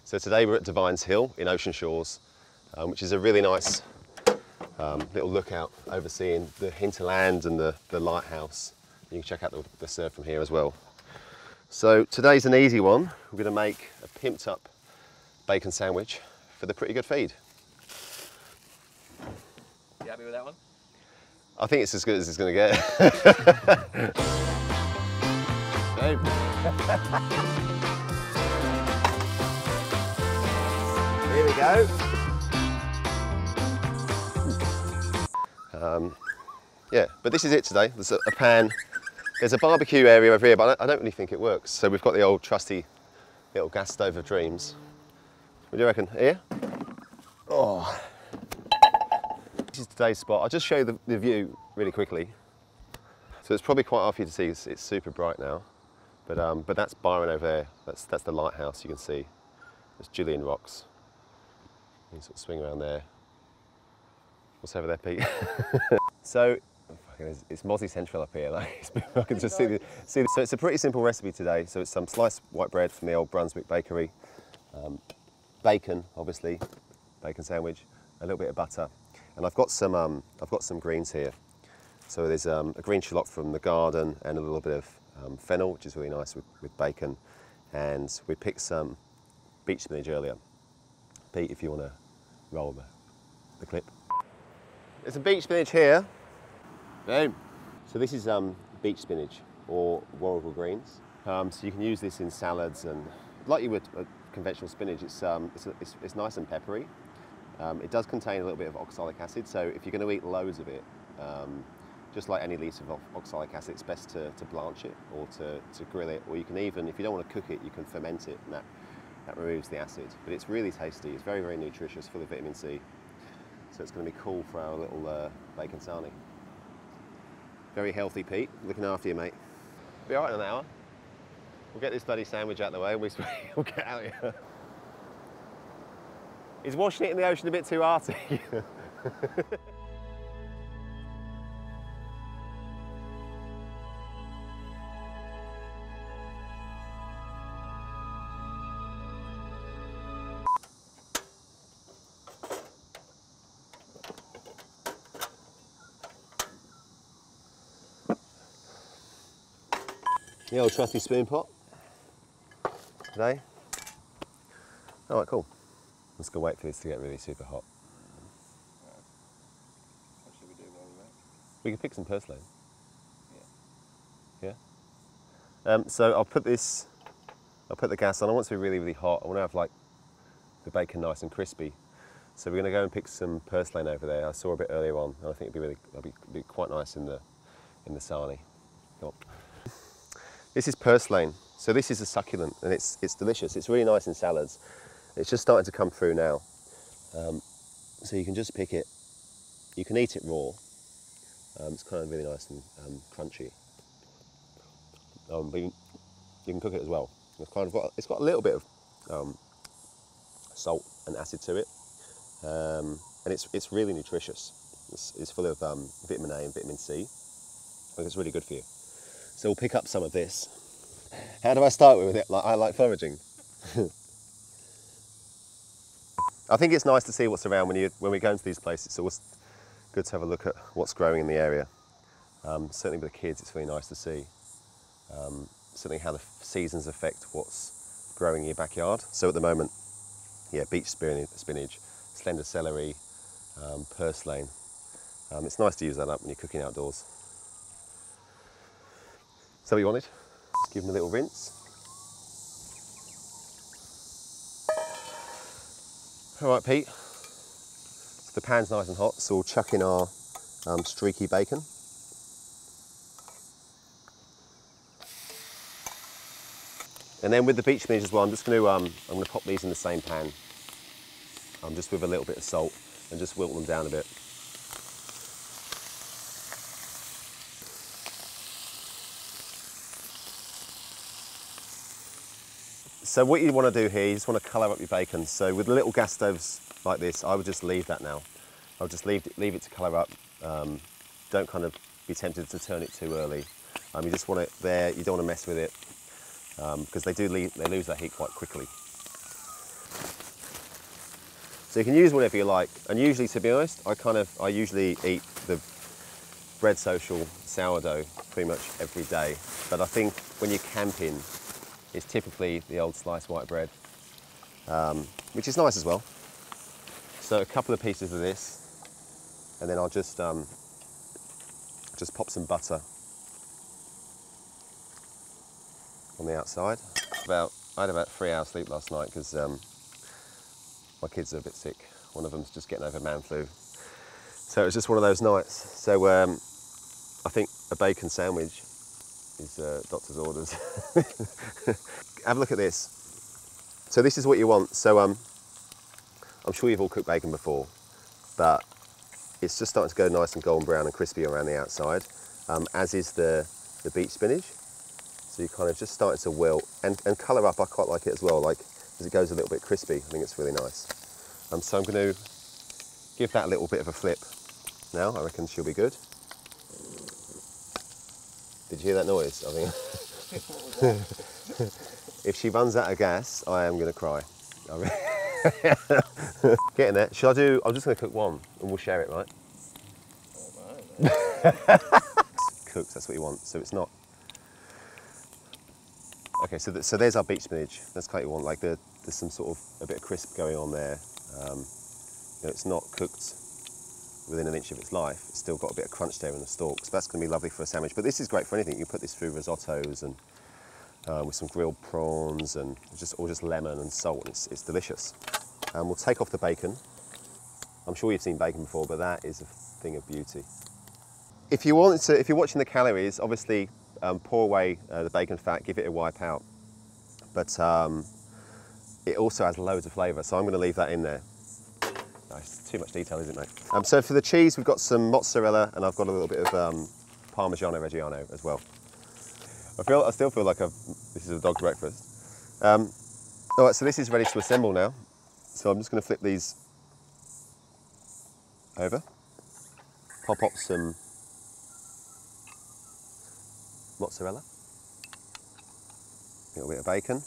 So today we're at Devine's Hill in Ocean Shores, which is a really nice little lookout overseeing the hinterland and the lighthouse. You can check out the surf from here as well. So today's an easy one. We're going to make a pimped up bacon sandwich for the Pretty Good Feed. You happy with that one? I think it's as good as it's going to get. Here we go. Yeah, but this is it today. There's a pan. There's a barbecue area over here, but I don't really think it works. So we've got the old trusty little gas stove of dreams. What do you reckon? Here? Oh. This is today's spot. I'll just show you the view really quickly. So it's probably quite hard for you to see. It's super bright now. But that's Byron over there. That's the lighthouse you can see. There's Julian Rocks. You can sort of swing around there. What's over there, Pete? So, it's Mozzie Central up here. Like, I can just see. So it's a pretty simple recipe today. So it's some sliced white bread from the old Brunswick bakery, bacon, obviously, bacon sandwich, a little bit of butter, and I've got some greens here. So there's a green shallot from the garden and a little bit of fennel, which is really nice with bacon, and we picked some beech spinach earlier. Pete, if you want to roll the clip. There's some beech spinach here. Boom. So this is beech spinach or warrigal greens. So you can use this in salads, and like you would conventional spinach, it's nice and peppery. It does contain a little bit of oxalic acid, so if you're going to eat loads of it, just like any leaf of oxalic acid, it's best to blanch it or to grill it, or you can even, if you don't want to cook it, you can ferment it, and that removes the acid. But it's really tasty. It's very, very nutritious, full of vitamin C. So it's going to be cool for our little bacon sarnie. Very healthy, Pete. Looking after you, mate. Be all right in an hour. We'll get this bloody sandwich out of the way and we'll get out of here. He's washing it in the ocean a bit too arty. The old trusty spoon pot today. All right, cool. Let's go wait for this to get really super hot. What should we do while we wait? We can pick some purslane. Yeah? So I'll put the gas on. I want it to be really, really hot. I want to have like the bacon nice and crispy. So we're going to go and pick some purslane over there. I saw a bit earlier on, and I think it'd be quite nice in the sarnie. Come on. This is purslane. So this is a succulent, and it's delicious. It's really nice in salads. It's just starting to come through now. So you can just pick it. You can eat it raw. It's kind of really nice and crunchy. But you can cook it as well. It's got a little bit of salt and acid to it, and it's really nutritious. It's full of vitamin A and vitamin C. I think it's really good for you. So we'll pick up some of this. How do I start with it? I like foraging. I think it's nice to see what's around when we go into these places. It's always good to have a look at what's growing in the area. Certainly with the kids, it's really nice to see. Certainly how the seasons affect what's growing in your backyard. So at the moment, yeah, beech spinach, slender celery, purslane. It's nice to use that up when you're cooking outdoors. So what you wanted? Just give them a little rinse. All right, Pete. So the pan's nice and hot, so we'll chuck in our streaky bacon. And then with the beech spinach as well, I'm going to pop these in the same pan, just with a little bit of salt, and just wilt them down a bit. So what you want to do here, you just want to colour up your bacon. So with little gas stoves like this, I would just leave that now. I'll just leave it to colour up. Don't kind of be tempted to turn it too early. You just want it there. You don't want to mess with it because they lose that heat quite quickly. So you can use whatever you like. And usually, to be honest, I usually eat the bread social sourdough pretty much every day. But I think when you're camping, it's typically the old sliced white bread, which is nice as well. So a couple of pieces of this, and then I'll just pop some butter on the outside. I had about 3 hours sleep last night because my kids are a bit sick. One of them's just getting over man flu. So it was just one of those nights. So I think a bacon sandwich is doctor's orders. Have a look at this. So this is what you want. So I'm sure you've all cooked bacon before, but it's just starting to go nice and golden brown and crispy around the outside, as is the beet spinach. So you kind of just starting to wilt and colour up. I quite like it as well, like as it goes a little bit crispy. I think it's really nice. So I'm going to give that a little bit of a flip now. I reckon she'll be good. Did you hear that noise? I think if she runs out of gas, I am going to cry. Getting there. Shall I do? I'm just going to cook one, and we'll share it, right? Cooked. That's what you want. So it's not. Okay. So there's our beet spinach. That's kind of what you want. Like there's some sort of a bit of crisp going on there. You know, it's not cooked within an inch of its life. It's still got a bit of crunch there in the stalks. That's going to be lovely for a sandwich. But this is great for anything. You can put this through risottos and with some grilled prawns and just lemon and salt. It's delicious. We'll take off the bacon. I'm sure you've seen bacon before, but that is a thing of beauty. If you're watching the calories, obviously pour away the bacon fat, give it a wipe out. But it also has loads of flavour, so I'm going to leave that in there. It's too much detail, isn't it, mate? So for the cheese, we've got some mozzarella, and I've got a little bit of parmesan reggiano as well. I still feel like this is a dog's breakfast. All right, so this is ready to assemble now. So I'm just going to flip these over, pop up some mozzarella, a little bit of bacon.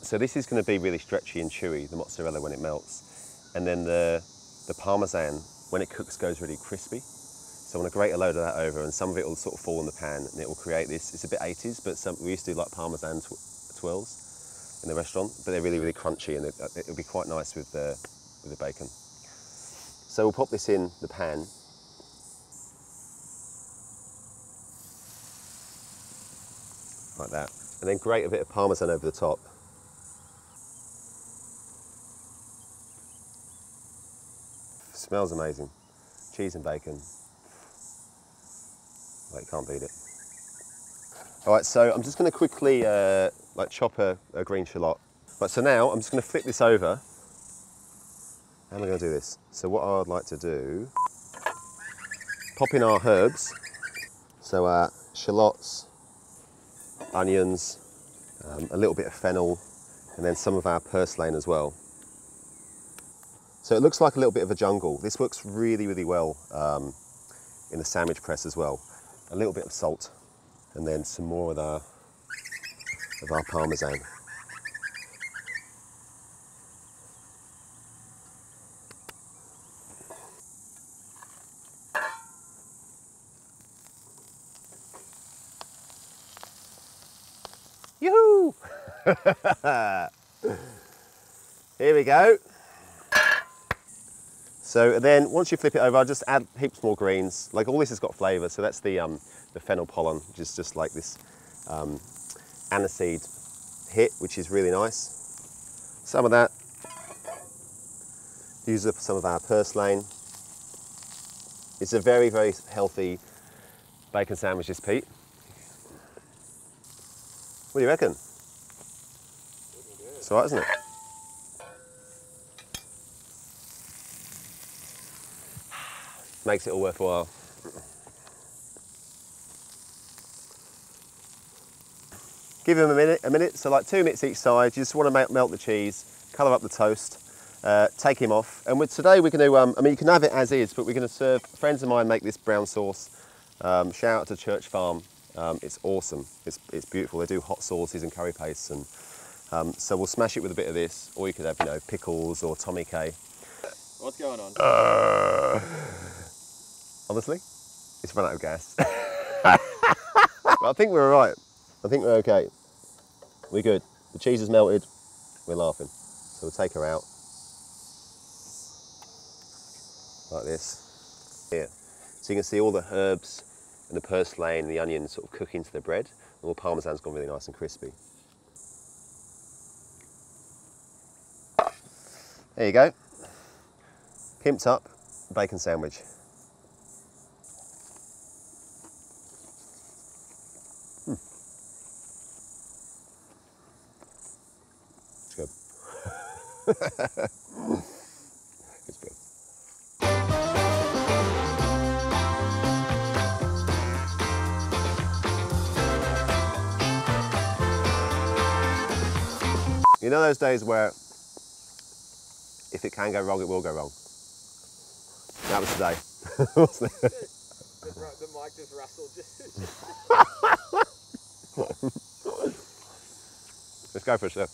So this is going to be really stretchy and chewy, the mozzarella when it melts. And then the parmesan, when it cooks, goes really crispy. So I'm going to grate a load of that over, and some of it will sort of fall in the pan, and it will create this. It's a bit 80s, but we used to do like parmesan twirls in the restaurant, but they're really, really crunchy, and it'll be quite nice with the bacon. So we'll pop this in the pan. Like that. And then grate a bit of parmesan over the top. Smells amazing. Cheese and bacon. Like, you can't beat it. All right, so I'm just going to quickly chop a green shallot. Right, so now I'm just going to flip this over. How am I going to do this? So what I'd like to do, pop in our herbs. So shallots, onions, a little bit of fennel, and then some of our purslane as well. So it looks like a little bit of a jungle. This works really, really well in the sandwich press as well. A little bit of salt, and then some more of our parmesan. Yoo-hoo! Here we go. So then once you flip it over, I'll just add heaps more greens. Like, all this has got flavour, so that's the fennel pollen, which is just like this aniseed hit, which is really nice. Some of that. Use up some of our purslane. It's a very, very healthy bacon sandwich, this, Pete. What do you reckon? It's all right, isn't it? Makes it all worthwhile. Give them a minute, so like 2 minutes each side. You just want to melt the cheese, colour up the toast, take him off. And today we're going to, I mean, you can have it as is, but we're going to serve, friends of mine make this brown sauce. Shout out to Church Farm It's awesome. It's beautiful. They do hot sauces and curry pastes, and so we'll smash it with a bit of this, or you could have, you know, pickles or Tommy K. What's going on? Honestly, it's run out of gas. But I think we're all right. I think we're okay. We're good. The cheese is melted. We're laughing. So we'll take her out like this. Here. So you can see all the herbs and the purslane and the onions sort of cook into the bread. And all the parmesan's gone really nice and crispy. There you go. Pimped up bacon sandwich. It's good. It's good. You know those days where if it can go wrong, it will go wrong? That was today. Wasn't it? The mic just rustled. Let's go for a sip.